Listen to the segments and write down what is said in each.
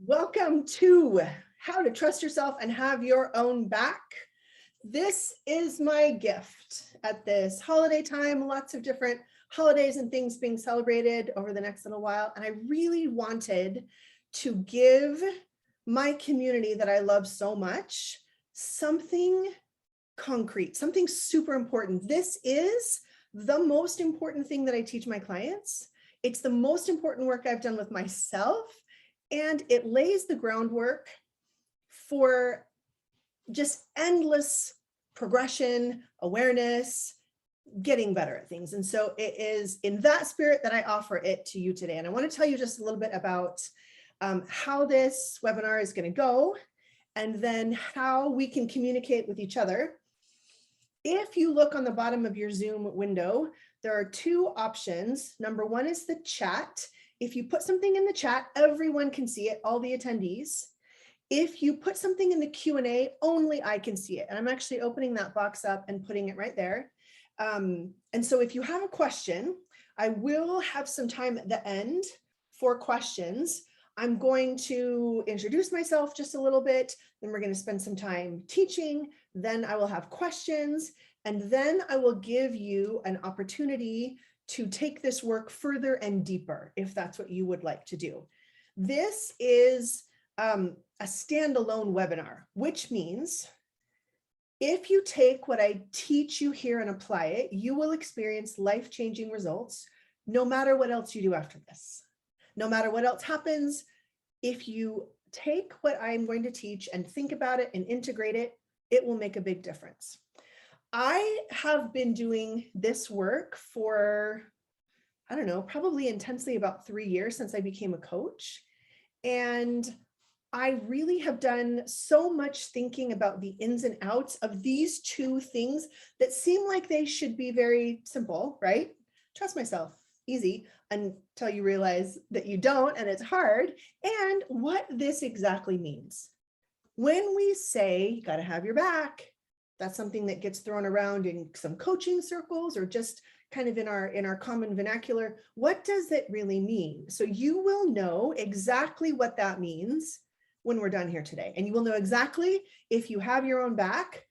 Welcome to How to Trust Yourself and Have Your Own Back. This is my gift at this holiday time, lots of different holidays and things being celebrated over the next little while. And I really wanted to give my community that I love so much something concrete, something super important. This is the most important thing that I teach my clients. It's the most important work I've done with myself. And it lays the groundwork for just endless progression, awareness, getting better at things. And so it is in that spirit that I offer it to you today. And I want to tell you just a little bit about how this webinar is going to go, and then how we can communicate with each other. If you look on the bottom of your Zoom window, there are two options. Number one is the chat. If you put something in the chat, everyone can see it, all the attendees. If you put something in the Q&A, only I can see it. And I'm actually opening that box up and putting it right there. And so if you have a question, I will have some time at the end for questions. I'm going to introduce myself just a little bit, then we're going to spend some time teaching, then I will have questions, and then I will give you an opportunity to take this work further and deeper, if that's what you would like to do. This is a standalone webinar, which means if you take what I teach you here and apply it, you will experience life-changing results, no matter what else you do after this. No matter what else happens, if you take what I'm going to teach and think about it and integrate it, it will make a big difference. I have been doing this work for, I don't know, probably intensely about 3 years since I became a coach. And I really have done so much thinking about the ins and outs of these two things that seem like they should be very simple, right? Trust myself, easy, until you realize that you don't, and it's hard, and what this exactly means. When we say you got to have your back, that's something that gets thrown around in some coaching circles or just kind of in our common vernacular. What does it really mean? So you will know exactly what that means when we're done here today. And you will know exactly if you have your own back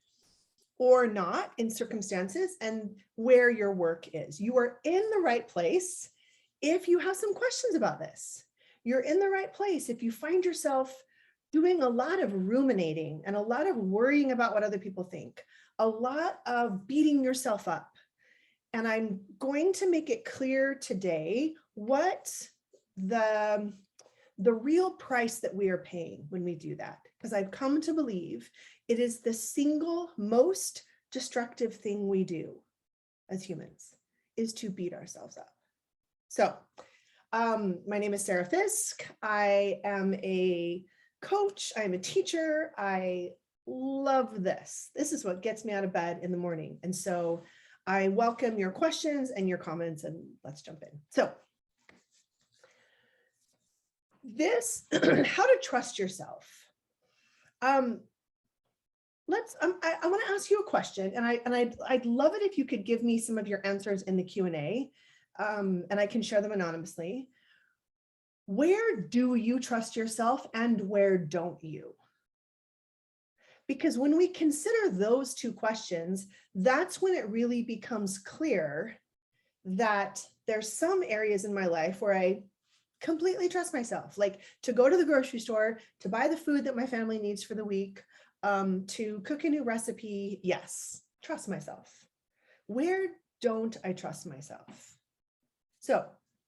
or not in circumstances and where your work is. You are in the right place if you have some questions about this. You're in the right place if you find yourself doing a lot of ruminating and a lot of worrying about what other people think, a lot of beating yourself up. And I'm going to make it clear today what the real price that we are paying when we do that, because I've come to believe it is the single most destructive thing we do as humans is to beat ourselves up. So my name is Sarah Fisk. I am a coach. I'm a teacher. I love this. This is what gets me out of bed in the morning. And so I welcome your questions and your comments, and let's jump in. So this, how to trust yourself. I want to ask you a question, and I'd love it if you could give me some of your answers in the Q&A, and I can share them anonymously. Where do you trust yourself and where don't you? Because when we consider those two questions, that's when it really becomes clear that there's some areas in my life where I completely trust myself, like to go to the grocery store, to buy the food that my family needs for the week, to cook a new recipe. Yes, trust myself. Where don't I trust myself? So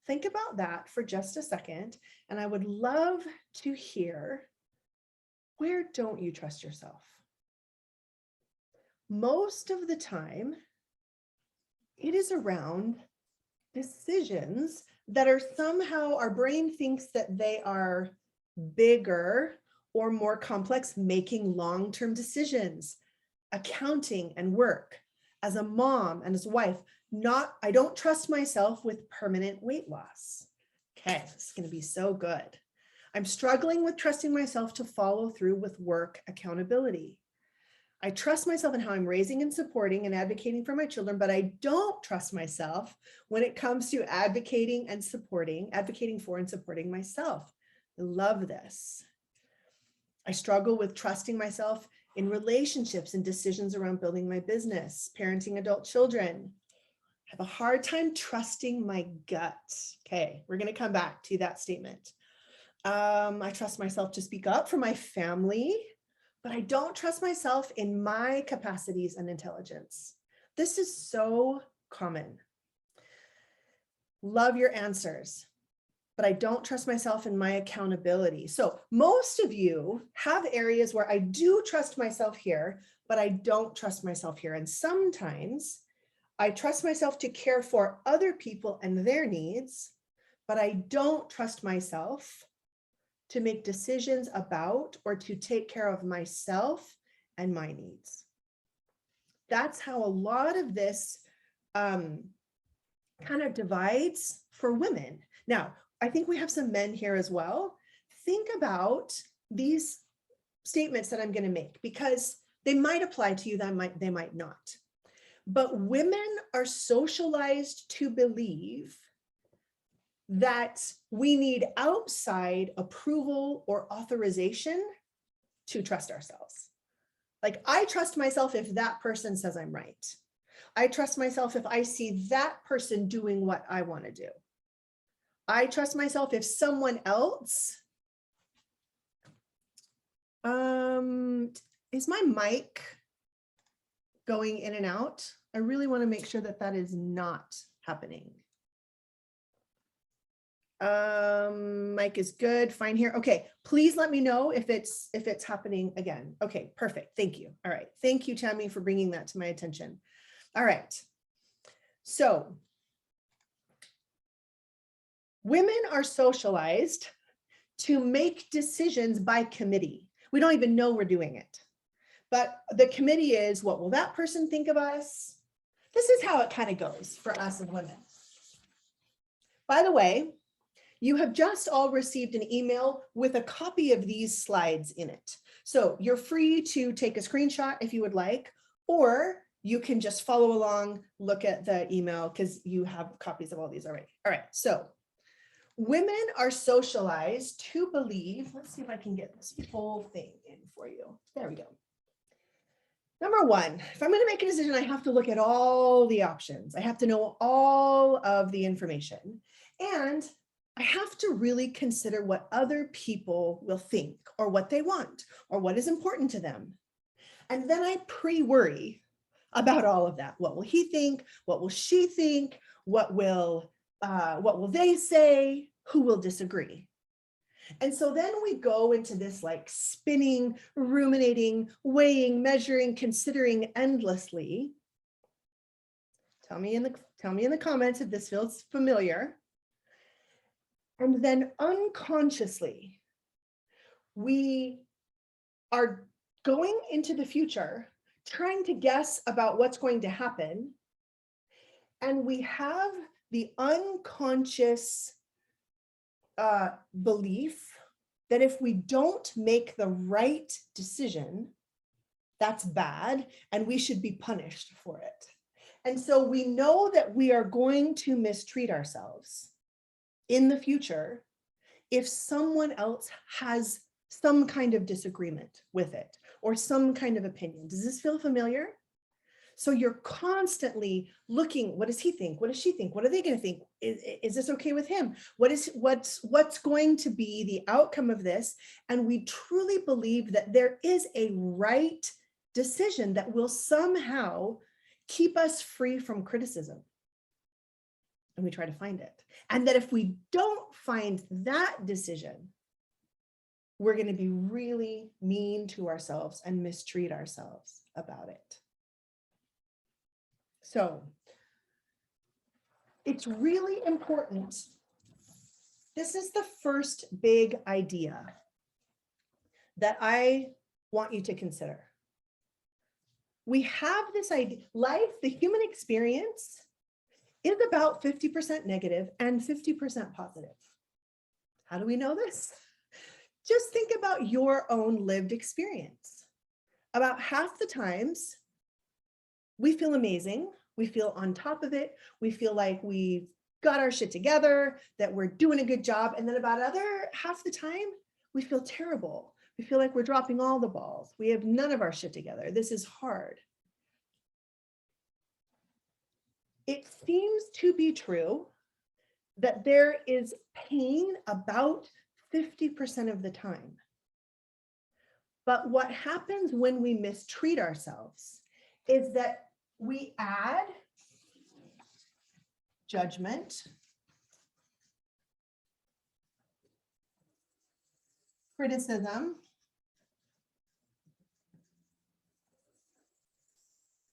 think about that for just a second, and I would love to hear, where don't you trust yourself? Most of the time, it is around decisions that are somehow, our brain thinks that they are bigger or more complex, making long-term decisions, accounting and work. As a mom and as a wife, I don't trust myself with permanent weight loss. Okay, this is going to be so good. I'm struggling with trusting myself to follow through with work accountability. I trust myself in how I'm raising and supporting and advocating for my children, but I don't trust myself when it comes to advocating for and supporting myself. I love this. I struggle with trusting myself in relationships and decisions around building my business, parenting adult children. I have a hard time trusting my gut. Okay, we're going to come back to that statement. I trust myself to speak up for my family, but I don't trust myself in my capacities and intelligence. This is so common. Love your answers, but I don't trust myself in my accountability. So most of you have areas where I do trust myself here, but I don't trust myself here. And sometimes I trust myself to care for other people and their needs, but I don't trust myself to make decisions about or to take care of myself and my needs. That's how a lot of this kind of divides for women. Now, I think we have some men here as well. Think about these statements that I'm going to make because they might apply to you, they might not. But women are socialized to believe that we need outside approval or authorization to trust ourselves. Like, I trust myself if that person says I'm right. I trust myself if I see that person doing what I want to do. I trust myself if someone else, is my mic going in and out? I really want to make sure that that is not happening. Mic is good, fine here. Okay, please let me know if it's happening again. Okay, perfect, thank you. All right, thank you, Tammy, for bringing that to my attention. All right, so women are socialized to make decisions by committee. We don't even know we're doing it, but the committee is, what will that person think of us? This is how it kind of goes for us as women. By the way, you have just all received an email with a copy of these slides in it. So you're free to take a screenshot if you would like, or you can just follow along, look at the email because you have copies of all these already. All right, so women are socialized to believe, let's see if I can get this whole thing in for you. There we go. Number one, if I'm going to make a decision, I have to look at all the options. I have to know all of the information. And I have to really consider what other people will think or what they want or what is important to them. And then I pre-worry about all of that. What will he think? What will she think? What will they say? Who will disagree? And so then we go into this like spinning, ruminating, weighing, measuring, considering endlessly. Tell me in the comments if this feels familiar. And then unconsciously, we are going into the future, trying to guess about what's going to happen. And we have the unconscious belief that if we don't make the right decision, that's bad and we should be punished for it. And so we know that we are going to mistreat ourselves in the future if someone else has some kind of disagreement with it or some kind of opinion. Does this feel familiar? So you're constantly looking, what does he think? What does she think? What are they going to think? Is this okay with him? What's going to be the outcome of this? And we truly believe that there is a right decision that will somehow keep us free from criticism. And we try to find it. And that if we don't find that decision, we're going to be really mean to ourselves and mistreat ourselves about it. So it's really important. This is the first big idea that I want you to consider. We have this idea, life, the human experience is about 50% negative and 50% positive. How do we know this? Just think about your own lived experience. About half the times, we feel amazing. We feel on top of it. We feel like we've got our shit together, that we're doing a good job. And then about other half the time, we feel terrible. We feel like we're dropping all the balls. We have none of our shit together. This is hard. It seems to be true that there is pain about 50% of the time. But what happens when we mistreat ourselves is that we add judgment, criticism,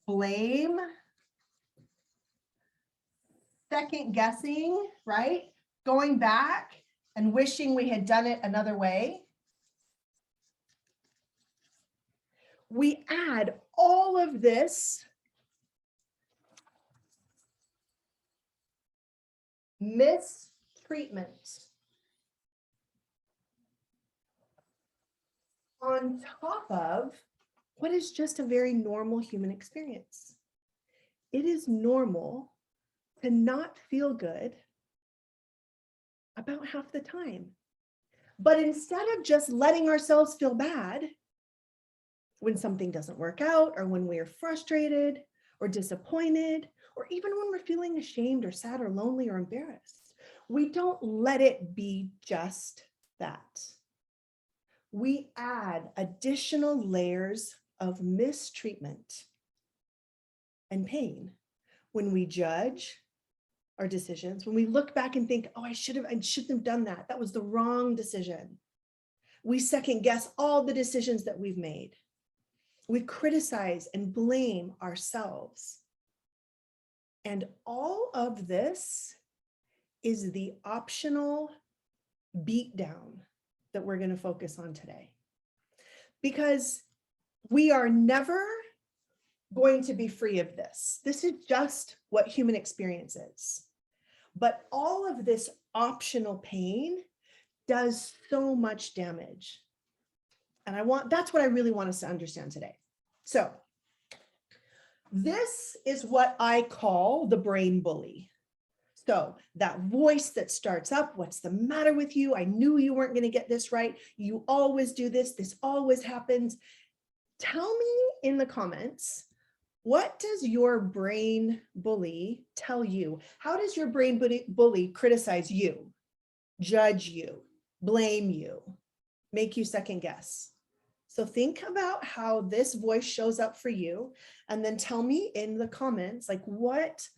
blame, second guessing, right? Going back and wishing we had done it another way. We add all of this mistreatment on top of what is just a very normal human experience. It is normal to not feel good about half the time. But instead of just letting ourselves feel bad when something doesn't work out, or when we're frustrated or disappointed, or even when we're feeling ashamed or sad or lonely or embarrassed, we don't let it be just that. We add additional layers of mistreatment and pain when we judge our decisions, when we look back and think, oh, I shouldn't have done that. That was the wrong decision. We second guess all the decisions that we've made. We criticize and blame ourselves. And all of this is the optional beatdown that we're going to focus on today. Because we are never going to be free of this. This is just what human experience is. But all of this optional pain does so much damage. And that's what I really want us to understand today. So this is what I call the brain bully. So that voice that starts up, what's the matter with you? I knew you weren't going to get this right. You always do this. This always happens. Tell me in the comments, what does your brain bully tell you? How does your brain bully criticize you, judge you, blame you, make you second guess? So think about how this voice shows up for you, and then tell me in the comments, like, what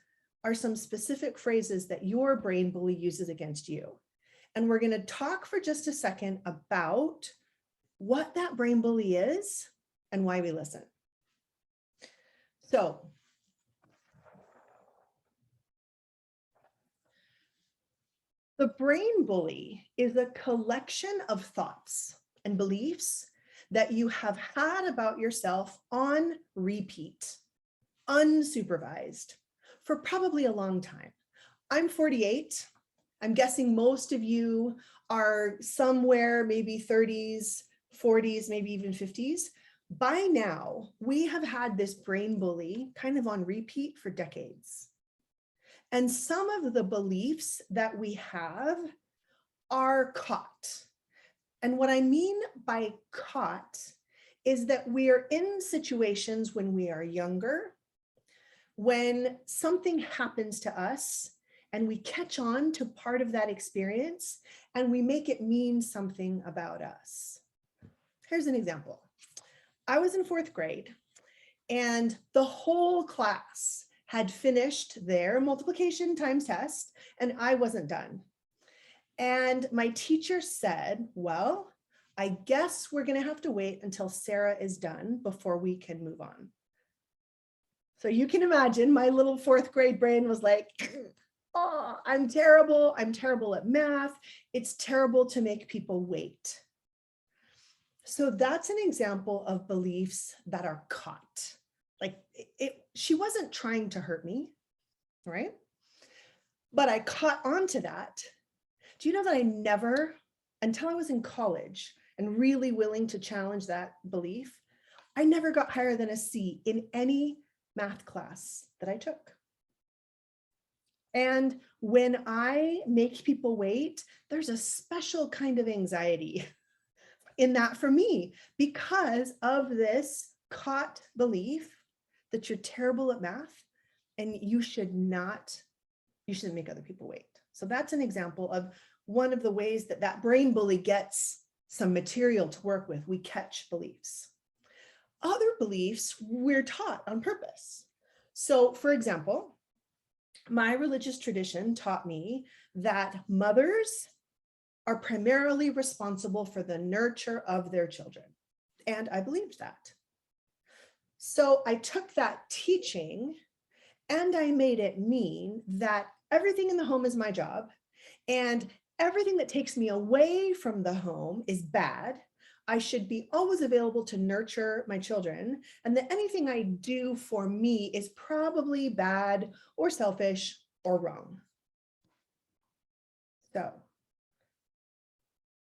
are some specific phrases that your brain bully uses against you? And we're going to talk for just a second about what that brain bully is and why we listen. So the brain bully is a collection of thoughts and beliefs that you have had about yourself on repeat, unsupervised, for probably a long time. I'm 48. I'm guessing most of you are somewhere maybe 30s, 40s, maybe even 50s. By now, we have had this brain bully kind of on repeat for decades. And some of the beliefs that we have are caught. And what I mean by caught is that we are in situations when we are younger, when something happens to us and we catch on to part of that experience and we make it mean something about us. Here's an example. I was in 4th grade and the whole class had finished their multiplication times test and I wasn't done. And my teacher said, well, I guess we're going to have to wait until Sarah is done before we can move on. So you can imagine my little 4th grade brain was like, oh, I'm terrible. I'm terrible at math. It's terrible to make people wait. So that's an example of beliefs that are caught. Like she wasn't trying to hurt me, right? But I caught on to that. Do you know that I never, until I was in college and really willing to challenge that belief, I never got higher than a C in any math class that I took. And when I make people wait, there's a special kind of anxiety. in that for me because of this caught belief that you're terrible at math and you shouldn't make other people wait. So that's an example of one of the ways that that brain bully gets some material to work with. We catch beliefs. Other beliefs we're taught on purpose. So for example, my religious tradition taught me that mothers are primarily responsible for the nurture of their children. And I believed that. So I took that teaching and I made it mean that everything in the home is my job and everything that takes me away from the home is bad. I should be always available to nurture my children, and that anything I do for me is probably bad or selfish or wrong. So,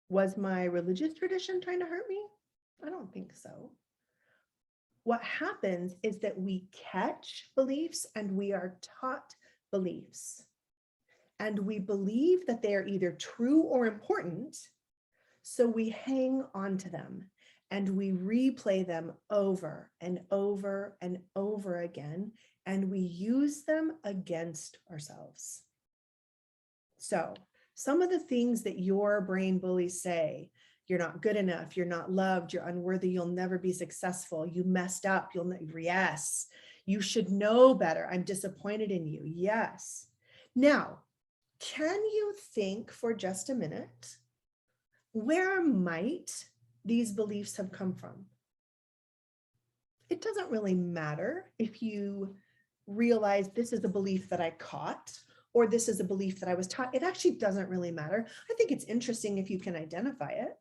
was my religious tradition trying to hurt me? I don't think so. What happens is that we catch beliefs and we are taught beliefs. And we believe that they are either true or important, so we hang on to them and we replay them over and over and over again, and we use them against ourselves. So some of the things that your brain bullies say, you're not good enough, you're not loved, you're unworthy, you'll never be successful, you messed up, yes, you should know better, I'm disappointed in you, yes. Now, can you think for just a minute, where might these beliefs have come from? It doesn't really matter if you realize this is a belief that I caught, or this is a belief that I was taught. It actually doesn't really matter. I think it's interesting if you can identify it.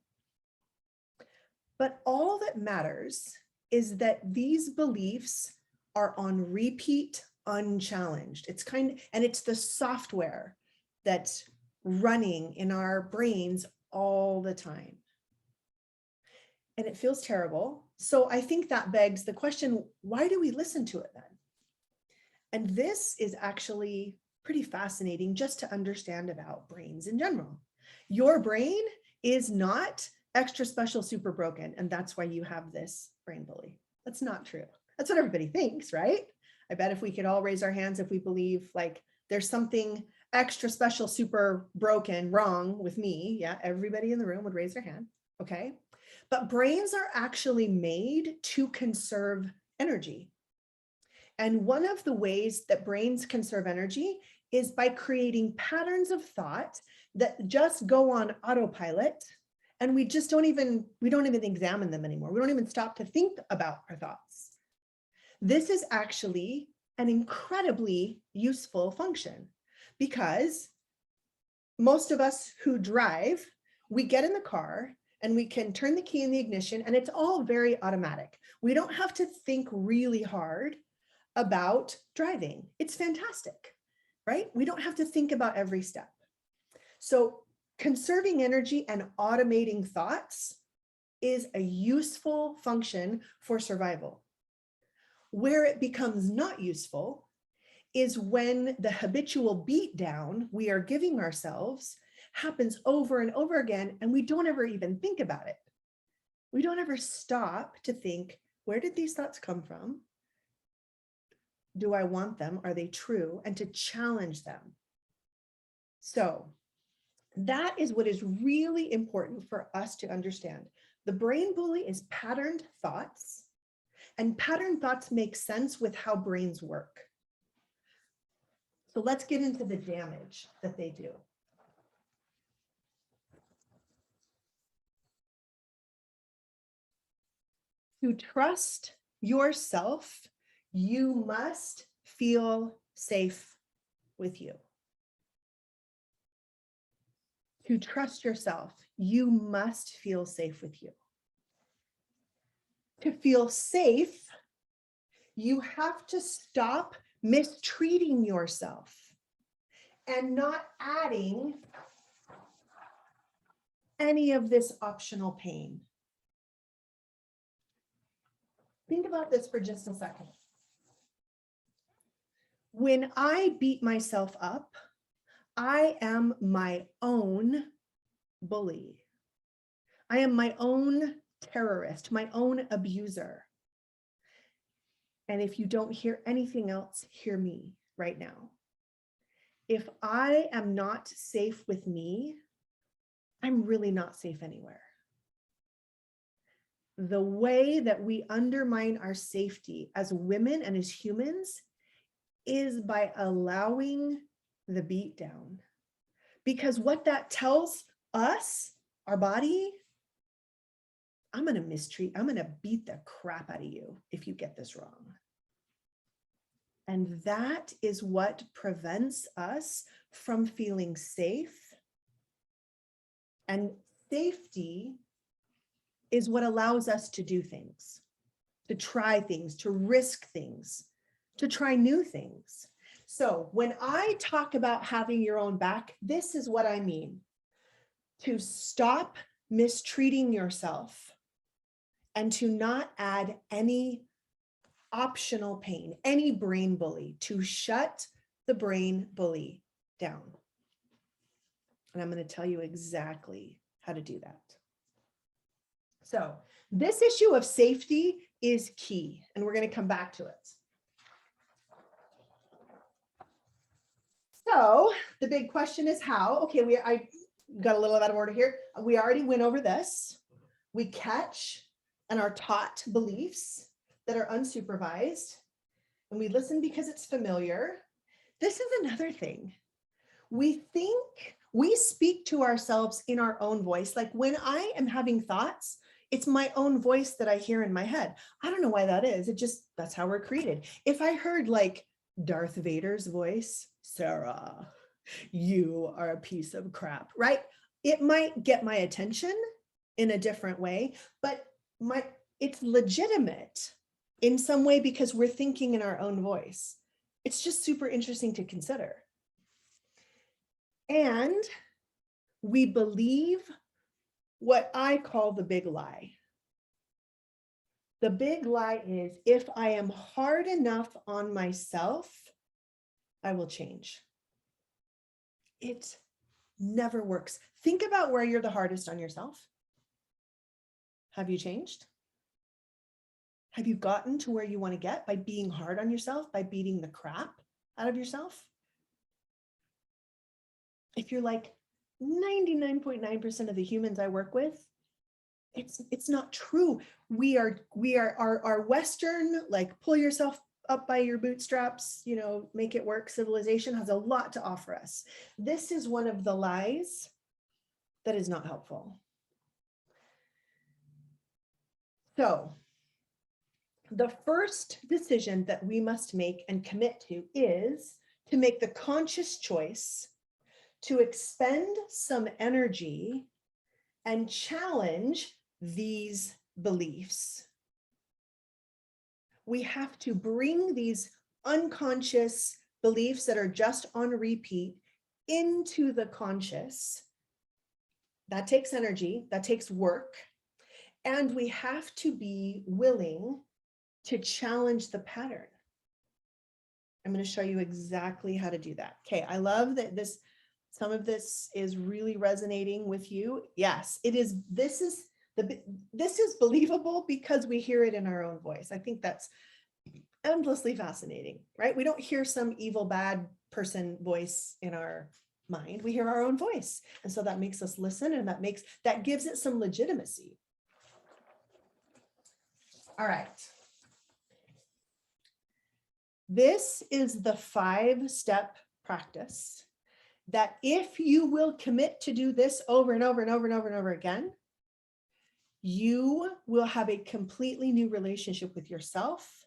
But all that matters is that these beliefs are on repeat, unchallenged. And it's the software that's running in our brains all the time. And it feels terrible. So I think that begs the question, why do we listen to it then? And this is actually pretty fascinating just to understand about brains in general. Your brain is not extra special, super broken, and that's why you have this brain bully. That's not true. That's what everybody thinks, right? I bet if we could all raise our hands if we believe like there's something extra special, super broken, wrong with me. Yeah, everybody in the room would raise their hand, okay? But brains are actually made to conserve energy. And one of the ways that brains conserve energy is by creating patterns of thought that just go on autopilot, and we don't even examine them anymore. We don't even stop to think about our thoughts. This is actually an incredibly useful function because most of us who drive, we get in the car and we can turn the key in the ignition and it's all very automatic. We don't have to think really hard about driving. It's fantastic, right? We don't have to think about every step. So conserving energy and automating thoughts is a useful function for survival. Where it becomes not useful is when the habitual beatdown we are giving ourselves happens over and over again, and we don't ever even think about it. We don't ever stop to think, where did these thoughts come from? Do I want them? Are they true? And to challenge them. So that is what is really important for us to understand. The brain bully is patterned thoughts, and patterned thoughts make sense with how brains work. So let's get into the damage that they do. To trust yourself, you must feel safe with you. To trust yourself, you must feel safe with you. To feel safe, you have to stop mistreating yourself and not adding any of this optional pain. Think about this for just a second. When I beat myself up, I am my own bully. I am my own terrorist, my own abuser. And if you don't hear anything else, hear me right now. If I am not safe with me, I'm really not safe anywhere. The way that we undermine our safety as women and as humans is by allowing the beat down. Because what that tells us, our body, I'm going to beat the crap out of you if you get this wrong. And that is what prevents us from feeling safe. And safety is what allows us to do things, to try things, to risk things, to try new things. So when I talk about having your own back, this is what I mean. To stop mistreating yourself and to not add any optional pain, any brain bully, to shut the brain bully down. And I'm going to tell you exactly how to do that. So this issue of safety is key, and we're going to come back to it. So the big question is how. Okay, I got a little out of order here. We already went over this. We catch and are taught beliefs that are unsupervised, and we listen because it's familiar. This is another thing. We speak to ourselves in our own voice. Like when I am having thoughts, it's my own voice that I hear in my head. I don't know why that is. That's how we're created. If I heard like Darth Vader's voice, Sarah, you are a piece of crap, right? It might get my attention in a different way, but it's legitimate in some way because we're thinking in our own voice. It's just super interesting to consider. And we believe what I call the big lie. The big lie is if I am hard enough on myself, I will change. It never works. Think about where you're the hardest on yourself. Have you changed? Have you gotten to where you want to get by being hard on yourself, by beating the crap out of yourself? If you're like 99.9% of the humans I work with, it's not true. We are our Western, like pull yourself up by your bootstraps, make it work. Civilization has a lot to offer us. This is one of the lies that is not helpful. So the first decision that we must make and commit to is to make the conscious choice to expend some energy and challenge these beliefs. We have to bring these unconscious beliefs that are just on repeat into the conscious. That takes energy, that takes work, and we have to be willing to challenge the pattern. I'm going to show you exactly how to do that. Okay, I love that some of this is really resonating with you. Yes, it is. This is believable because we hear it in our own voice. I think that's endlessly fascinating, right? We don't hear some evil, bad person voice in our mind. We hear our own voice. And so that makes us listen, and that gives it some legitimacy. All right. This is the 5-step practice that if you will commit to do this over and over and over and over and over again, you will have a completely new relationship with yourself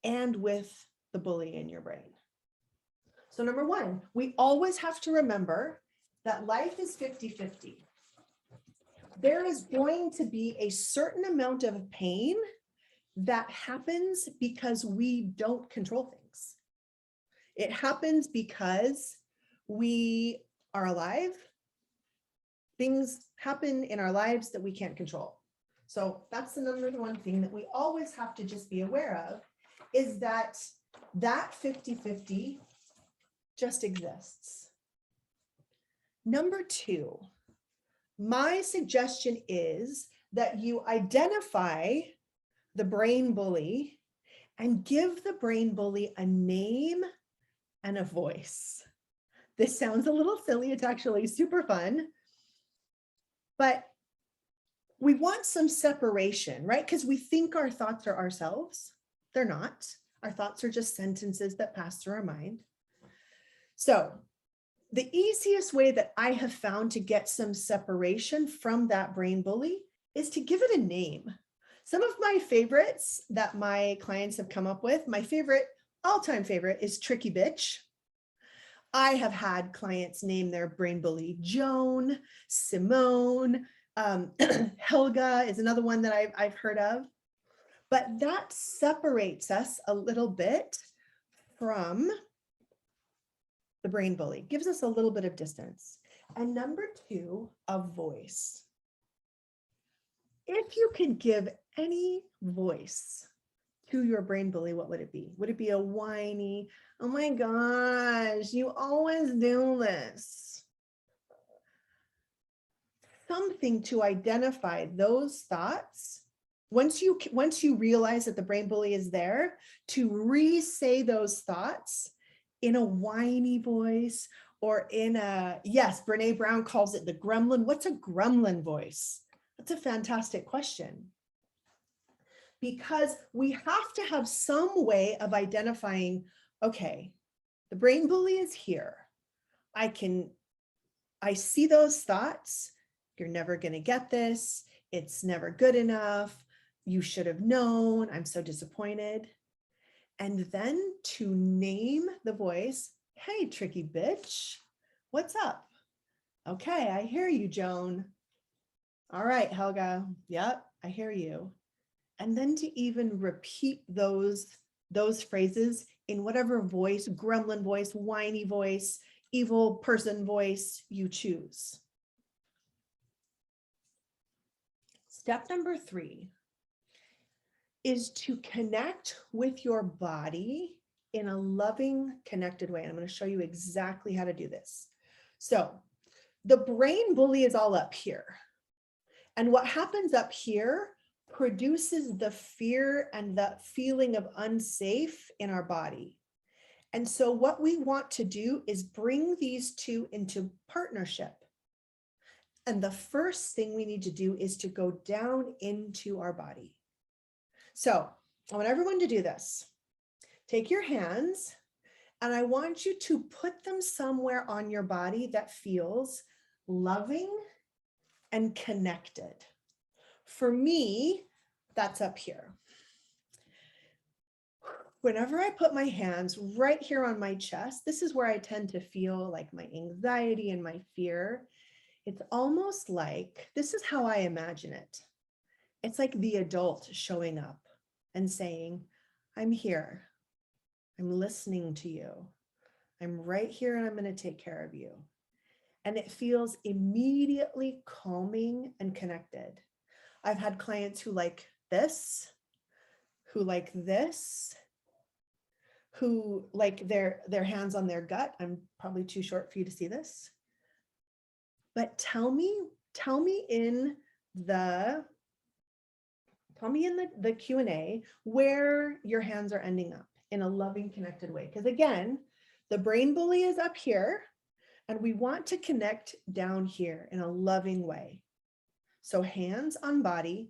and with the bully in your brain. So number 1, we always have to remember that life is 50-50. There is going to be a certain amount of pain that happens because we don't control things. It happens because we are alive. Things happen in our lives that we can't control. So that's the number 1 thing that we always have to just be aware of, is that 50-50 just exists. Number 2, My suggestion is that you identify the brain bully and give the brain bully a name and a voice. This sounds a little silly. It's actually super fun, but we want some separation, right? Because we think our thoughts are ourselves. They're not. Our thoughts are just sentences that pass through our mind. So the easiest way that I have found to get some separation from that brain bully is to give it a name. Some of my favorites that my clients have come up with, my favorite, all-time favorite is Tricky Bitch. I have had clients name their brain bully Joan, Simone, Helga is another one that I've heard of. But that separates us a little bit from the brain bully, gives us a little bit of distance. And number two, a voice. If you could give any voice to your brain bully, what would it be? Would it be a whiny, oh my gosh, you always do this? Something to identify those thoughts. Once you realize that the brain bully is there, to re-say those thoughts in a whiny voice or in a, yes, Brene Brown calls it the gremlin. What's a gremlin voice? That's a fantastic question. Because we have to have some way of identifying, okay, the brain bully is here. I see those thoughts. You're never going to get this. It's never good enough. You should have known. I'm so disappointed. And then to name the voice, hey, Tricky Bitch, what's up? Okay, I hear you, Joan. All right, Helga. Yep, I hear you. And then to even repeat those phrases in whatever voice, gremlin voice, whiny voice, evil person voice you choose. Step number 3 is to connect with your body in a loving, connected way. And I'm going to show you exactly how to do this. So the brain bully is all up here. And what happens up here produces the fear and the feeling of unsafe in our body. And so what we want to do is bring these two into partnership. And the first thing we need to do is to go down into our body. So I want everyone to do this. Take your hands and I want you to put them somewhere on your body that feels loving and connected. For me, that's up here. Whenever I put my hands right here on my chest, this is where I tend to feel like my anxiety and my fear. It's almost like, this is how I imagine it. It's like the adult showing up and saying, I'm here. I'm listening to you. I'm right here and I'm going to take care of you. And it feels immediately calming and connected. I've had clients who like this, who like this, who like their hands on their gut. I'm probably too short for you to see this. But tell me in the Q&A where your hands are ending up in a loving, connected way. Because again, the brain bully is up here and we want to connect down here in a loving way. So hands on body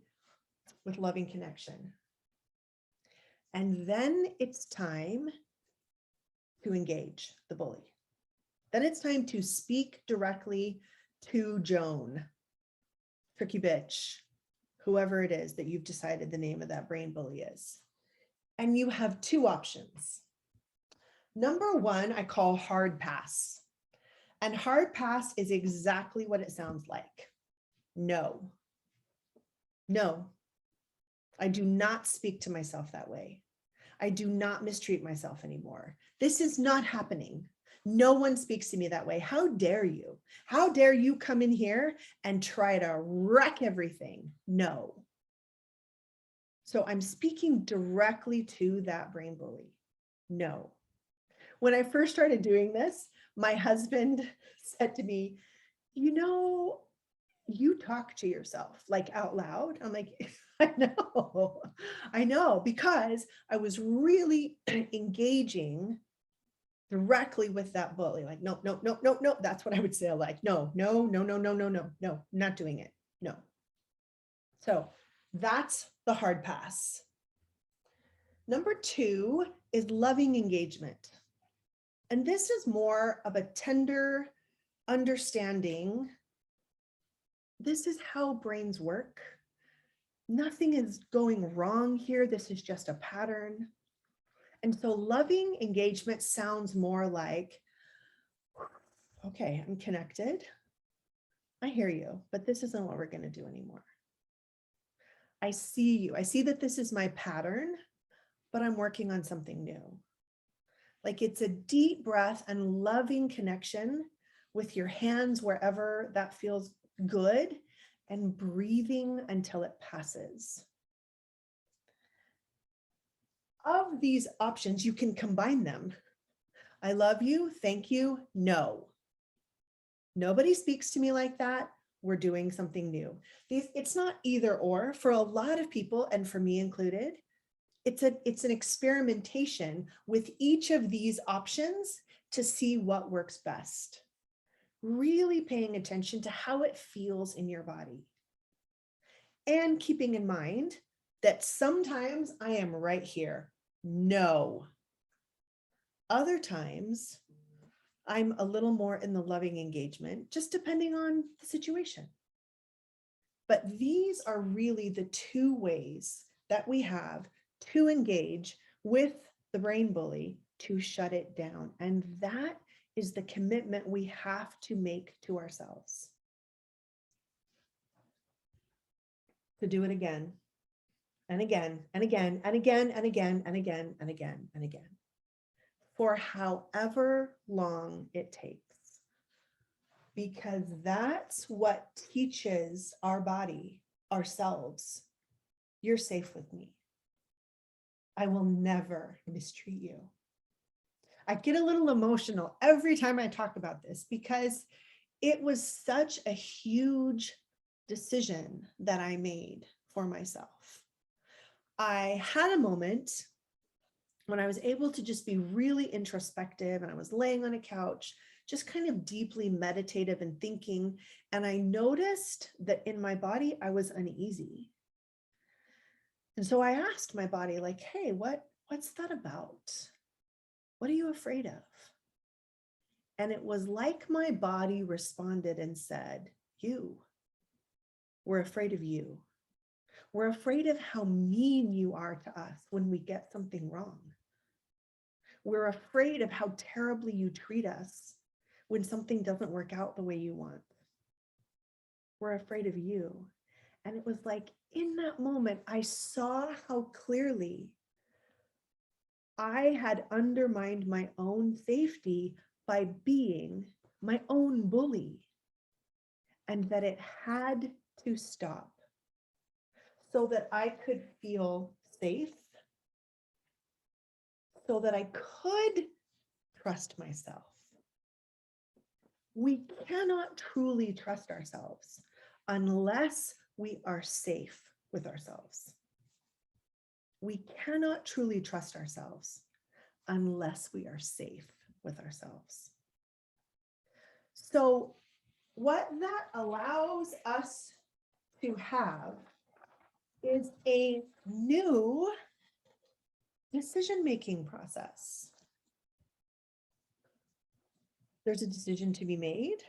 with loving connection. And then it's time to engage the bully. Then it's time to speak directly to Joan, Tricky Bitch, whoever it is that you've decided the name of that brain bully is. And you have two options. Number one, I call hard pass. And hard pass is exactly what it sounds like. No. No. I do not speak to myself that way. I do not mistreat myself anymore. This is not happening. No one speaks to me that way. How dare you? How dare you come in here and try to wreck everything? No. So I'm speaking directly to that brain bully. No. When I first started doing this, my husband said to me, you know, you talk to yourself like out loud. I'm like, I know, because I was really engaging directly with that bully. Like, no, no, no, no, no. That's what I would say. Like, no, no, no, no, no, no, no, no, not doing it. No. So that's the hard pass. Number 2 is loving engagement. And this is more of a tender understanding. This is how brains work. Nothing is going wrong here. This is just a pattern. And so loving engagement sounds more like, okay, I'm connected. I hear you, but this isn't what we're going to do anymore. I see you. I see that this is my pattern, but I'm working on something new. Like, it's a deep breath and loving connection with your hands wherever that feels good, and breathing until it passes. Of these options, you can combine them. I love you, thank you, no. Nobody speaks to me like that. We're doing something new. It's not either or for a lot of people, and for me included. It's an experimentation with each of these options to see what works best. Really paying attention to how it feels in your body. And keeping in mind that sometimes I am right here. No. Other times, I'm a little more in the loving engagement, just depending on the situation. But these are really the 2 ways that we have to engage with the brain bully to shut it down. And that is the commitment we have to make to ourselves. To do it again and again and again and again and again and again and again and again, for however long it takes. Because that's what teaches our body, ourselves, you're safe with me. I will never mistreat you. I get a little emotional every time I talk about this, because it was such a huge decision that I made for myself. I had a moment when I was able to just be really introspective, and I was laying on a couch, just kind of deeply meditative and thinking. And I noticed that in my body, I was uneasy. And so I asked my body, like, hey, what's that about? What are you afraid of? And it was like my body responded and said, we're afraid of you. We're afraid of how mean you are to us when we get something wrong. We're afraid of how terribly you treat us when something doesn't work out the way you want. We're afraid of you. And it was like, in that moment, I saw how clearly I had undermined my own safety by being my own bully, and that it had to stop so that I could feel safe, so that I could trust myself. We cannot truly trust ourselves unless we are safe with ourselves. We cannot truly trust ourselves unless we are safe with ourselves. So what that allows us to have is a new decision-making process. There's a decision to be made.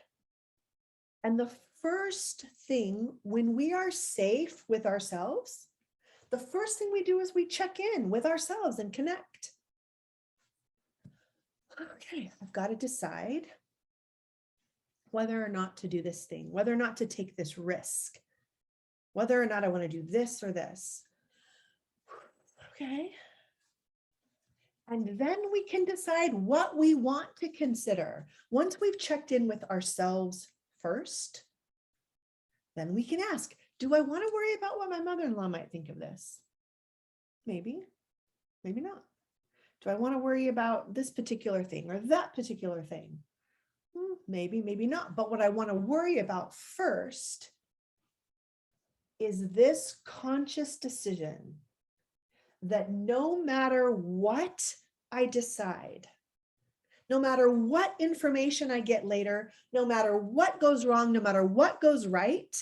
And the first thing, when we are safe with ourselves, the first thing we do is we check in with ourselves and connect. Okay, I've got to decide whether or not to do this thing, whether or not to take this risk, whether or not I want to do this or this. Okay. And then we can decide what we want to consider. Once we've checked in with ourselves first, then we can ask, do I want to worry about what my mother-in-law might think of this? Maybe, maybe not. Do I want to worry about this particular thing or that particular thing? Maybe, maybe not. But what I want to worry about first is this conscious decision that no matter what I decide, no matter what information I get later, no matter what goes wrong, no matter what goes right,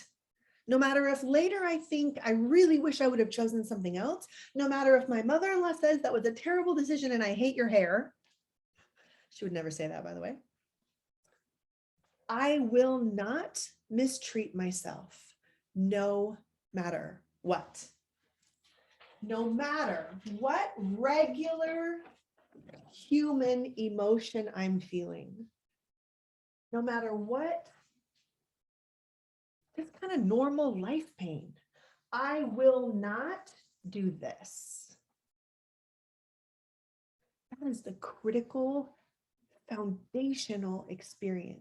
no matter if later I think I really wish I would have chosen something else, no matter if my mother-in-law says that was a terrible decision and I hate your hair, she would never say that, by the way, I will not mistreat myself, no matter what. No matter what regular human emotion I'm feeling, no matter what this kind of normal life pain, I will not do this. That is the critical, foundational experience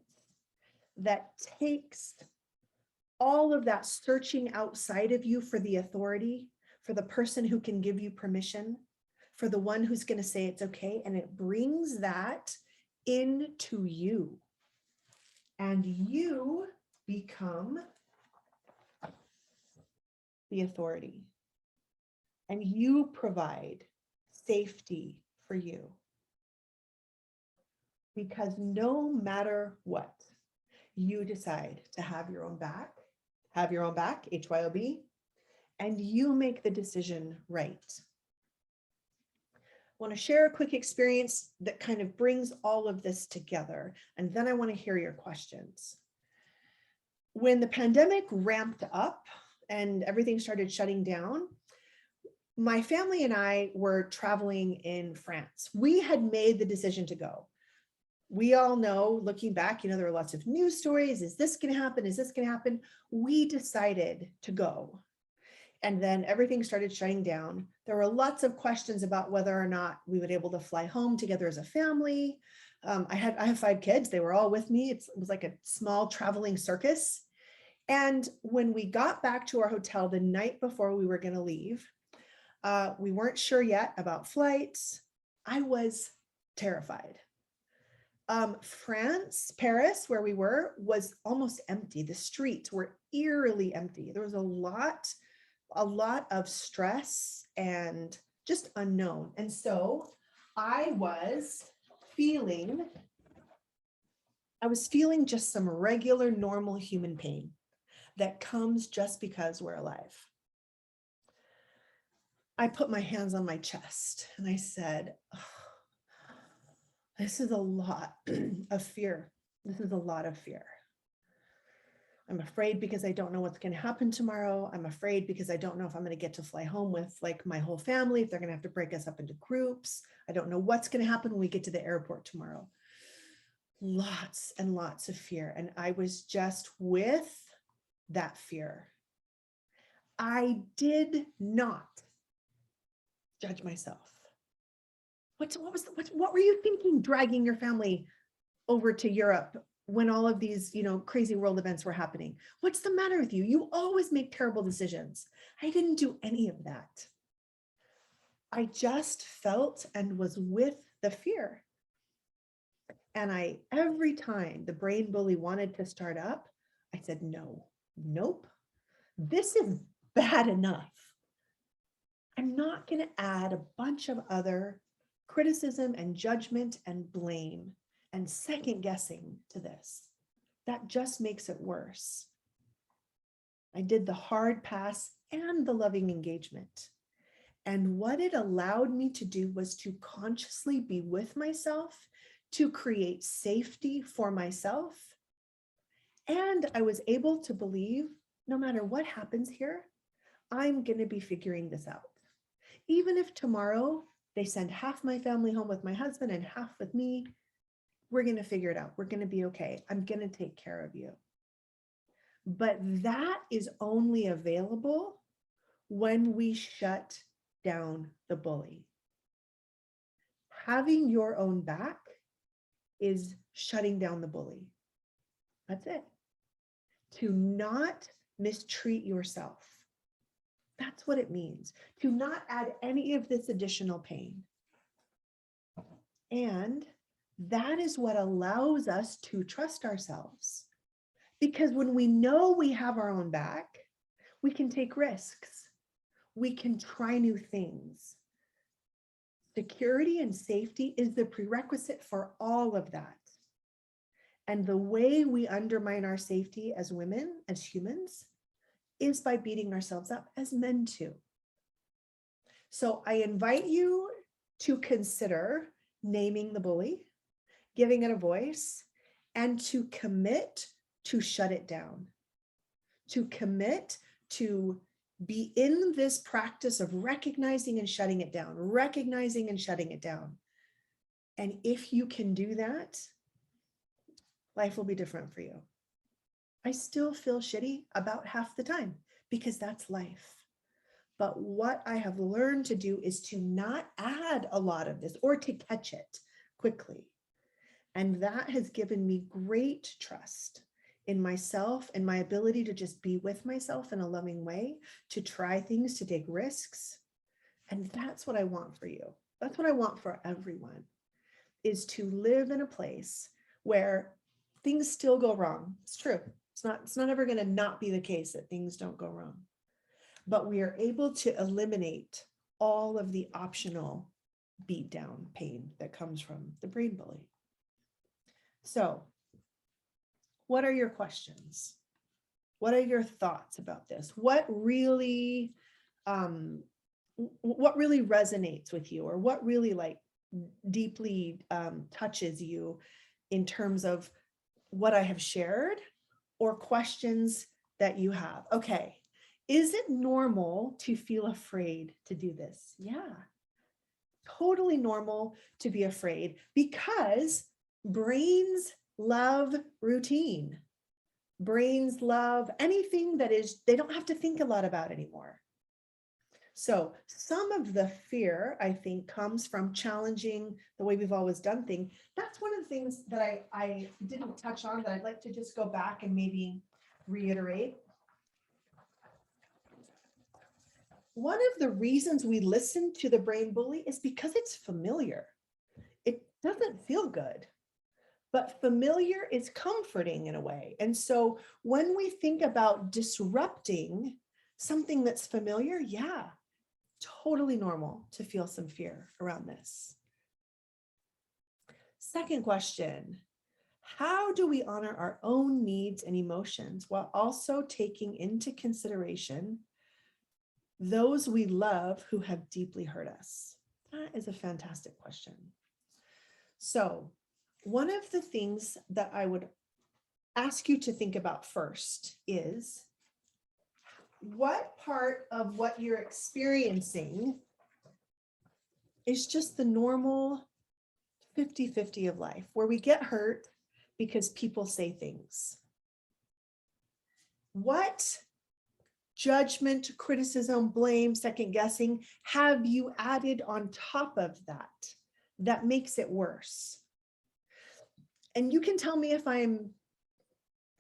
that takes all of that searching outside of you for the authority, for the person who can give you permission, for the one who's going to say it's okay, and it brings that into you. And you become the authority. And you provide safety for you. Because no matter what, you decide to have your own back, HYOB, and you make the decision right. I want to share a quick experience that kind of brings all of this together, and then I want to hear your questions. When the pandemic ramped up and everything started shutting down, my family and I were traveling in France. We had made the decision to go. We all know, looking back, there were lots of news stories. Is this going to happen? Is this going to happen? We decided to go. And then everything started shutting down. There were lots of questions about whether or not we would be able to fly home together as a family. I have 5 kids. They were all with me. It was like a small traveling circus. And when we got back to our hotel the night before we were going to leave, we weren't sure yet about flights. I was terrified. France, Paris, where we were, was almost empty. The streets were eerily empty. There was a lot of stress and just unknown. And so I was feeling just some regular, normal human pain that comes just because we're alive. I put my hands on my chest and I said, oh, this is a lot of fear. This is a lot of fear. I'm afraid because I don't know what's going to happen tomorrow. I'm afraid because I don't know if I'm going to get to fly home with like my whole family, if they're going to have to break us up into groups. I don't know what's going to happen when we get to the airport tomorrow. Lots and lots of fear. And I was just with that fear. I did not judge myself. What were you thinking dragging your family over to Europe when all of these, crazy world events were happening? What's the matter with you? You always make terrible decisions. I didn't do any of that. I just felt and was with the fear. And every time the brain bully wanted to start up, I said, nope, this is bad enough. I'm not going to add a bunch of other criticism and judgment and blame and second guessing to this. That just makes it worse. I did the hard pass and the loving engagement. And what it allowed me to do was to consciously be with myself, to create safety for myself. And I was able to believe no matter what happens here, I'm going to be figuring this out. Even if tomorrow they send half my family home with my husband and half with me, we're going to figure it out. We're going to be okay. I'm going to take care of you. But that is only available when we shut down the bully. Having your own back is shutting down the bully. That's it. To not mistreat yourself. That's what it means. To not add any of this additional pain. And that is what allows us to trust ourselves. Because when we know we have our own back, We can take risks. We can try new things. Security and safety is the prerequisite for all of that. And the way we undermine our safety as women, as humans, is by beating ourselves up, as men too. So I invite you to consider naming the bully, giving it a voice, and to commit to shut it down, to commit to be in this practice of recognizing and shutting it down, recognizing and shutting it down. And if you can do that, life will be different for you. I still feel shitty about half the time because that's life. But what I have learned to do is to not add a lot of this or to catch it quickly. And that has given me great trust in myself and my ability to just be with myself in a loving way, to try things, to take risks. And that's what I want for you. That's what I want for everyone, is to live in a place where things still go wrong. It's true. It's not ever going to not be the case that things don't go wrong. But we are able to eliminate all of the optional beatdown pain that comes from the brain bully. So, what are your questions? What are your thoughts about this? What really resonates with you, or what really like deeply touches you in terms of what I have shared, or questions that you have? Okay. Is it normal to feel afraid to do this? Yeah, totally normal to be afraid, because brains love routine. Brains love anything that is, they don't have to think a lot about anymore. So some of the fear, I think, comes from challenging the way we've always done things. That's one of the things that I didn't touch on that I'd like to just go back and maybe reiterate. One of the reasons we listen to the brain bully is because it's familiar. It doesn't feel good, but familiar is comforting in a way. And so when we think about disrupting something that's familiar, yeah, totally normal to feel some fear around this. Second question, how do we honor our own needs and emotions while also taking into consideration those we love who have deeply hurt us? That is a fantastic question. So one of the things that I would ask you to think about first is, what part of what you're experiencing is just the normal 50-50 of life, where we get hurt because people say things? What judgment, criticism, blame, second guessing have you added on top of that makes it worse? And you can tell me if I'm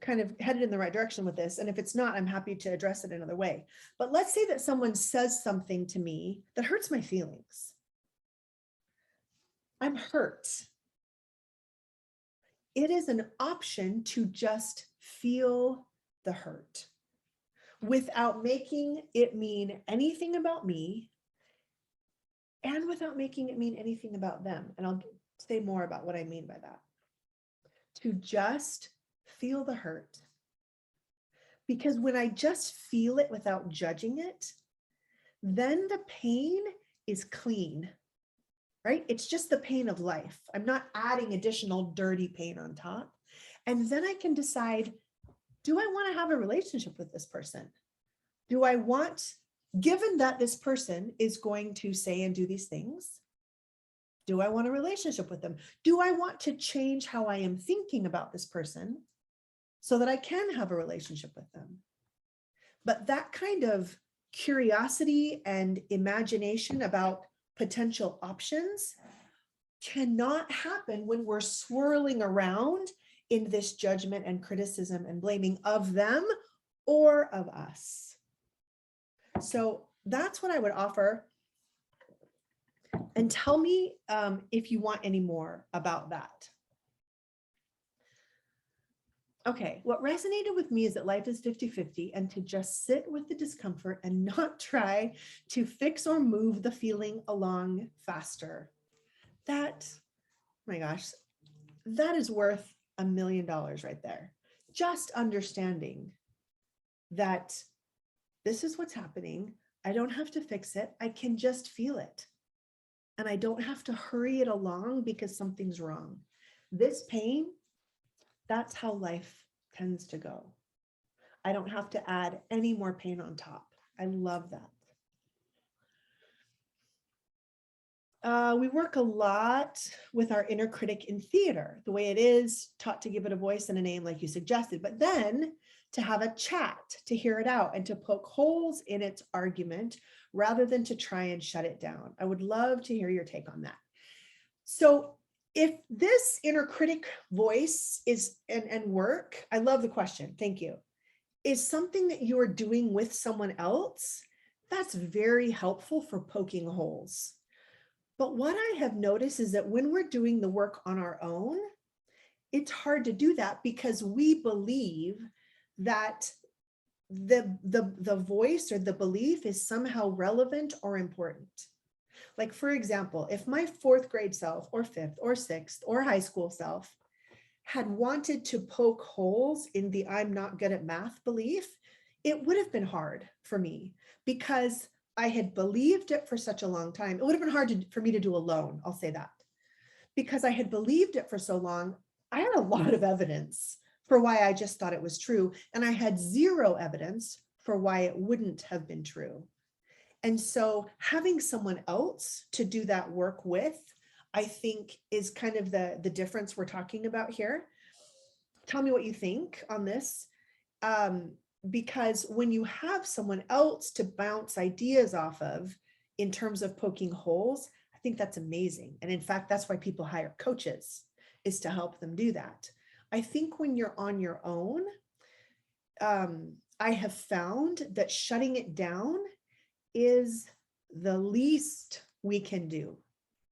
kind of headed in the right direction with this. And if it's not, I'm happy to address it another way. But let's say that someone says something to me that hurts my feelings. I'm hurt. It is an option to just feel the hurt without making it mean anything about me, and without making it mean anything about them. And I'll say more about what I mean by that. To just feel the hurt. Because when I just feel it without judging it, then the pain is clean, right? It's just the pain of life. I'm not adding additional dirty pain on top. And then I can decide, do I want to have a relationship with this person? Do I want, given that this person is going to say and do these things, do I want a relationship with them? Do I want to change how I am thinking about this person so that I can have a relationship with them? But that kind of curiosity and imagination about potential options cannot happen when we're swirling around in this judgment and criticism and blaming of them or of us. So that's what I would offer. And tell me if you want any more about that. Okay, what resonated with me is that life is 50-50 and to just sit with the discomfort and not try to fix or move the feeling along faster. That, oh my gosh, that is worth $1 million right there. Just understanding that this is what's happening. I don't have to fix it. I can just feel it. And I don't have to hurry it along because something's wrong. This pain, that's how life tends to go. I don't have to add any more pain on top. I love that. We work a lot with our inner critic in theater, the way it is, taught to give it a voice and a name like you suggested, but then to have a chat, to hear it out and to poke holes in its argument rather than to try and shut it down. I would love to hear your take on that. So if this inner critic voice is and work, I love the question, thank you, is something that you are doing with someone else, that's very helpful for poking holes. But what I have noticed is that when we're doing the work on our own, it's hard to do that because we believe that the voice or the belief is somehow relevant or important. Like, for example, if my 4th grade self or 5th or 6th or high school self had wanted to poke holes in the I'm not good at math belief, it would have been hard for me because I had believed it for such a long time. It would have been hard for me to do alone, I'll say that. Because I had believed it for so long, I had a lot of evidence for why I just thought it was true. And I had 0 evidence for why it wouldn't have been true. And so having someone else to do that work with, I think is kind of the difference we're talking about here. Tell me what you think on this. Because when you have someone else to bounce ideas off of in terms of poking holes, I think that's amazing. And in fact, that's why people hire coaches, is to help them do that. I think when you're on your own, I have found that shutting it down is the least we can do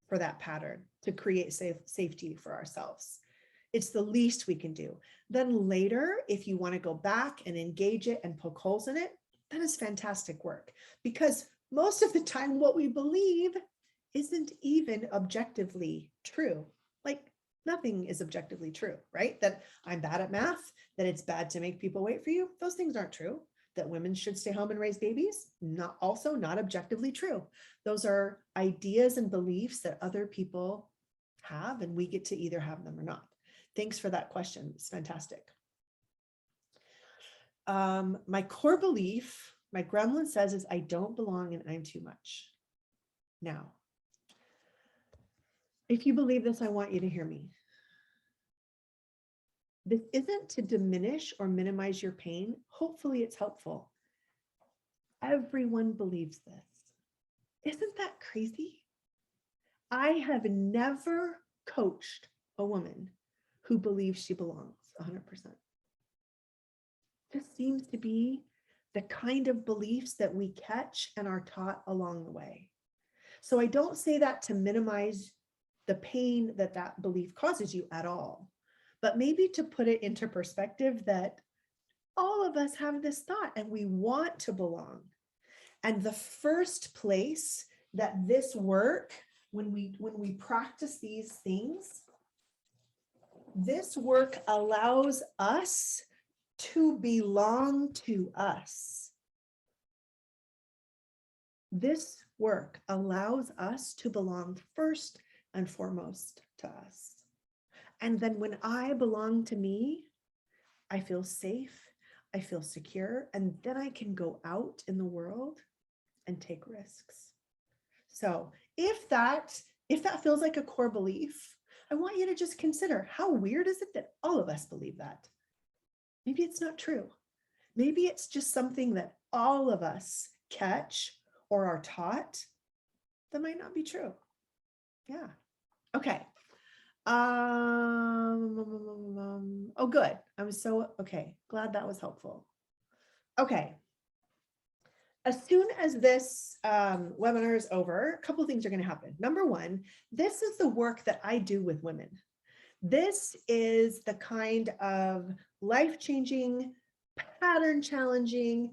for that pattern to create safety for ourselves. It's the least we can do. Then later, if you want to go back and engage it and poke holes in it, that is fantastic work, because most of the time what we believe isn't even objectively true. Like, nothing is objectively true, right? That I'm bad at math, that it's bad to make people wait for you. Those things aren't true. That women should stay home and raise babies, not objectively true. Those are ideas and beliefs that other people have, and we get to either have them or not. Thanks for that question. It's fantastic. My core belief, my gremlin says, is I don't belong and I'm too much. Now, if you believe this, I want you to hear me. This isn't to diminish or minimize your pain. Hopefully it's helpful. Everyone believes this. Isn't that crazy? I have never coached a woman who believes she belongs 100%. Just seems to be the kind of beliefs that we catch and are taught along the way. So I don't say that to minimize the pain that that belief causes you at all, but maybe to put it into perspective that all of us have this thought and we want to belong. And the first place that this work, when we practice these things, this work allows us to belong to us. This work allows us to belong first and foremost to us. And then when I belong to me, I feel safe, I feel secure, and then I can go out in the world and take risks. So if that feels like a core belief, I want you to just consider, how weird is it that all of us believe that? Maybe it's not true. Maybe it's just something that all of us catch or are taught that might not be true. Yeah. Okay. Oh, good. Okay. Glad that was helpful. Okay. As soon as this webinar is over, a couple of things are going to happen. Number one, this is the work that I do with women. This is the kind of life-changing, pattern-challenging,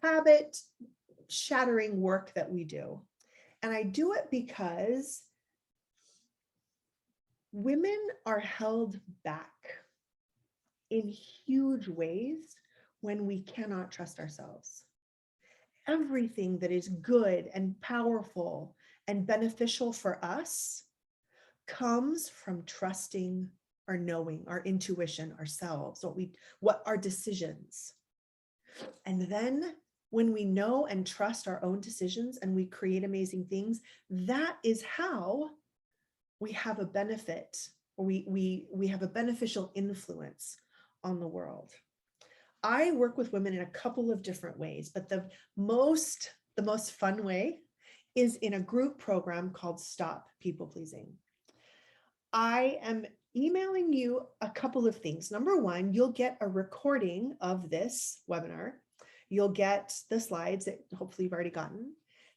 habit-shattering work that we do. And I do it because women are held back in huge ways when we cannot trust ourselves. Everything that is good and powerful and beneficial for us comes from trusting our knowing, our intuition, ourselves, what our decisions. And then when we know and trust our own decisions and we create amazing things, that is how we have a benefit, or we have a beneficial influence on the world. I work with women in a couple of different ways, but the most fun way is in a group program called Stop People Pleasing. I am emailing you a couple of things. Number one, you'll get a recording of this webinar. You'll get the slides that hopefully you've already gotten.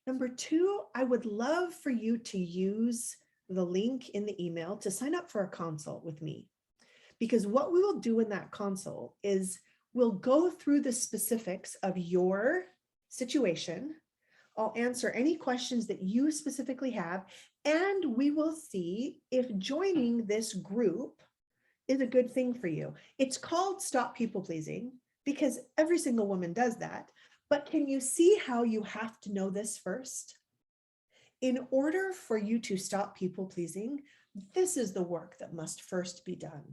Number two, I would love for you to use the link in the email to sign up for a consult with me. Because what we will do in that consult is we'll go through the specifics of your situation. I'll answer any questions that you specifically have, and we will see if joining this group is a good thing for you. It's called Stop People Pleasing because every single woman does that. But can you see how you have to know this first? In order for you to stop people pleasing, this is the work that must first be done.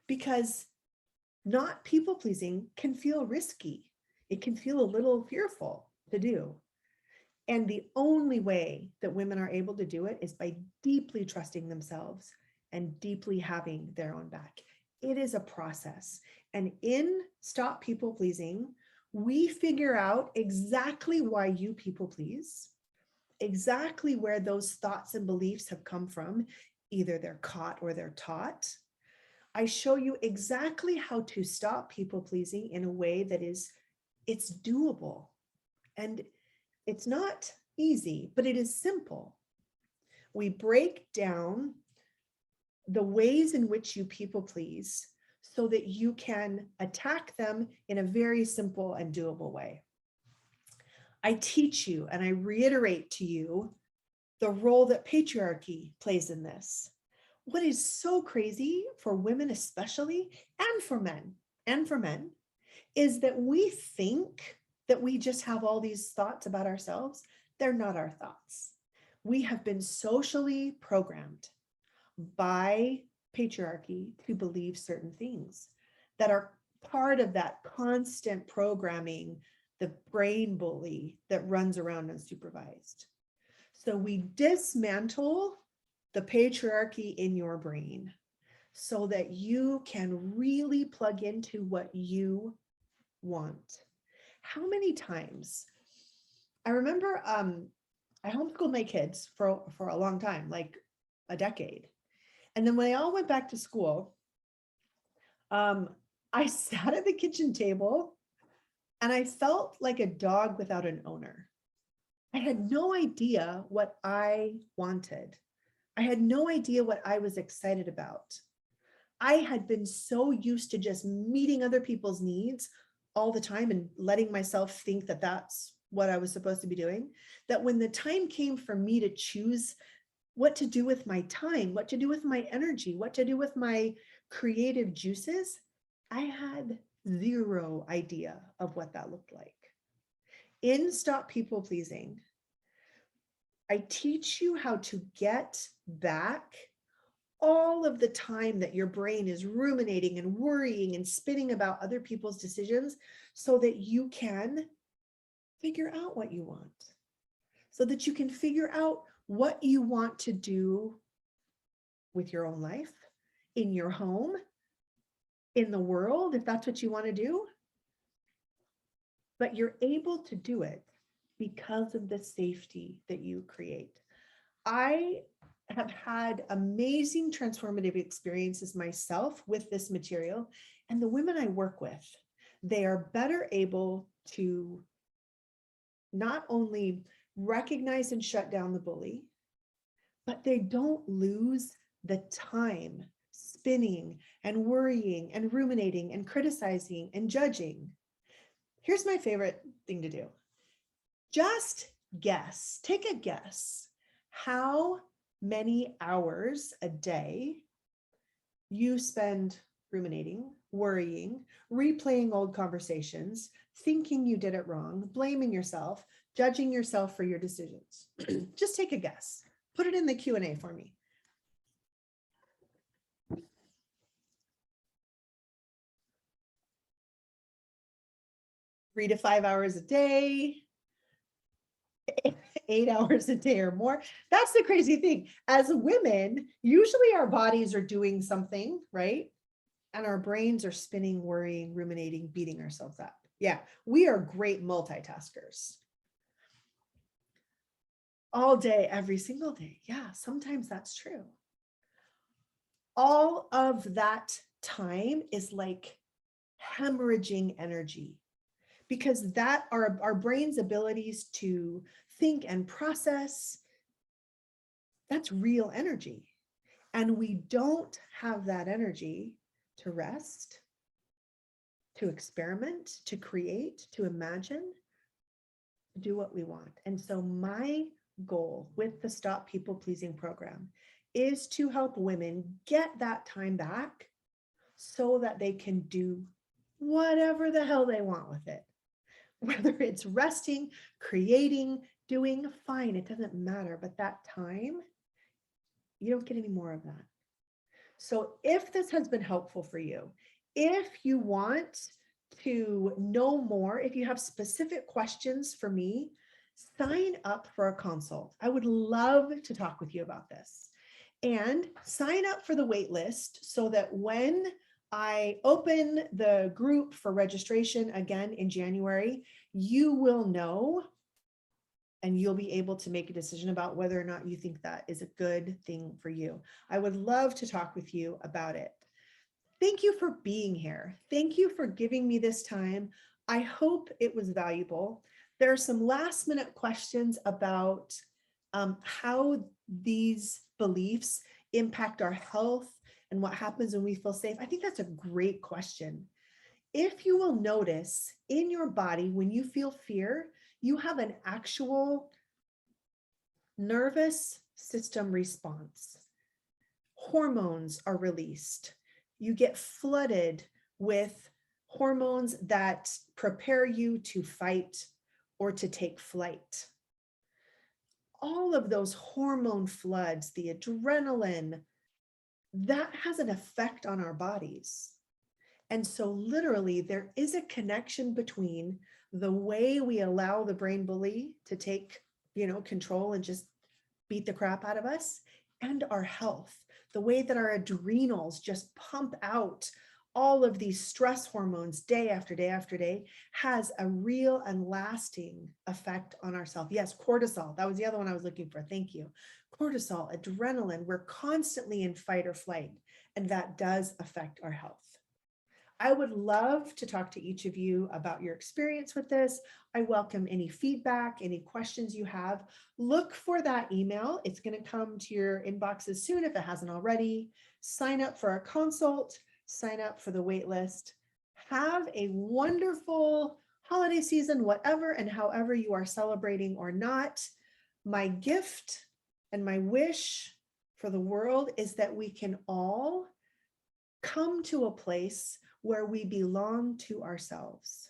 Because not people pleasing can feel risky. It can feel a little fearful to do. And the only way that women are able to do it is by deeply trusting themselves and deeply having their own back. It is a process. And in Stop People Pleasing, we figure out exactly why you people please, exactly where those thoughts and beliefs have come from. Either they're caught or they're taught. I show you exactly how to stop people pleasing in a way that it's doable. And it's not easy, but it is simple. We break down the ways in which you people please so that you can attack them in a very simple and doable way. I teach you and I reiterate to you the role that patriarchy plays in this. What is so crazy for women especially, and for men, is that we think that we just have all these thoughts about ourselves. They're not our thoughts. We have been socially programmed by patriarchy to believe certain things that are part of that constant programming, the brain bully that runs around unsupervised. So we dismantle the patriarchy in your brain so that you can really plug into what you want. How many times? I remember I homeschooled my kids for a long time, like a decade. And then when they all went back to school, I sat at the kitchen table and I felt like a dog without an owner. I had no idea what I wanted. I had no idea what I was excited about. I had been so used to just meeting other people's needs all the time and letting myself think that that's what I was supposed to be doing, that when the time came for me to choose what to do with my time, what to do with my energy, what to do with my creative juices, I had zero idea of what that looked like. In Stop People Pleasing, I teach you how to get back all of the time that your brain is ruminating and worrying and spinning about other people's decisions so that you can figure out what you want, so that you can figure out what you want to do with your own life, in your home, in the world, if that's what you want to do. But you're able to do it because of the safety that you create. I have had amazing transformative experiences myself with this material, and the women I work with, they are better able to not only recognize and shut down the bully, but they don't lose the time spinning and worrying and ruminating and criticizing and judging. Here's my favorite thing to do. Just guess, take a guess how many hours a day you spend ruminating, worrying, replaying old conversations, thinking you did it wrong, blaming yourself, judging yourself for your decisions. Just take a guess. Put it in the Q&A for me. 3 to 5 hours a day, 8 hours a day or more. That's the crazy thing. As women, usually our bodies are doing something, right? And our brains are spinning, worrying, ruminating, beating ourselves up. Yeah, we are great multitaskers. All day, every single day. Yeah, sometimes that's true. All of that time is like hemorrhaging energy, because that our brain's abilities to think and process, that's real energy. And we don't have that energy to rest, to experiment, to create, to imagine, to do what we want. And so my goal with the Stop People Pleasing program is to help women get that time back so that they can do whatever the hell they want with it. Whether it's resting, creating, doing, fine, it doesn't matter. But that time, you don't get any more of that. So if this has been helpful for you, if you want to know more, if you have specific questions for me, sign up for a consult. I would love to talk with you about this. And sign up for the wait list so that when I open the group for registration again in January, you will know and you'll be able to make a decision about whether or not you think that is a good thing for you. I would love to talk with you about it. Thank you for being here. Thank you for giving me this time. I hope it was valuable. There are some last minute questions about how these beliefs impact our health and what happens when we feel safe. I think that's a great question. If you will notice in your body, when you feel fear, you have an actual nervous system response. Hormones are released. You get flooded with hormones that prepare you to fight or to take flight. All of those hormone floods, the adrenaline, that has an effect on our bodies. And so literally there is a connection between the way we allow the brain bully to take, control and just beat the crap out of us, and our health, the way that our adrenals just pump out all of these stress hormones day after day after day, has a real and lasting effect on ourselves. Yes, cortisol, that was the other one I was looking for. Thank you. Cortisol, adrenaline, we're constantly in fight or flight, and that does affect our health. I would love to talk to each of you about your experience with this. I welcome any feedback, any questions you have. Look for that email. It's going to come to your inboxes soon if it hasn't already. Sign up for a consult, sign up for the wait list. Have a wonderful holiday season, whatever and however you are celebrating or not. My gift and my wish for the world is that we can all come to a place where we belong to ourselves,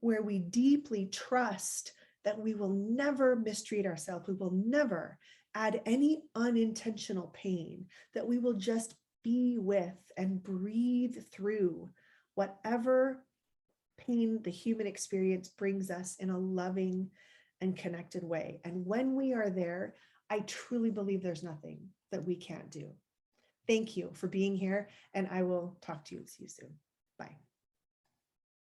where we deeply trust that we will never mistreat ourselves, we will never add any unintentional pain, that we will just be with and breathe through whatever pain the human experience brings us in a loving and connected way. And when we are there, I truly believe there's nothing that we can't do. Thank you for being here, and I will talk to you soon. Bye.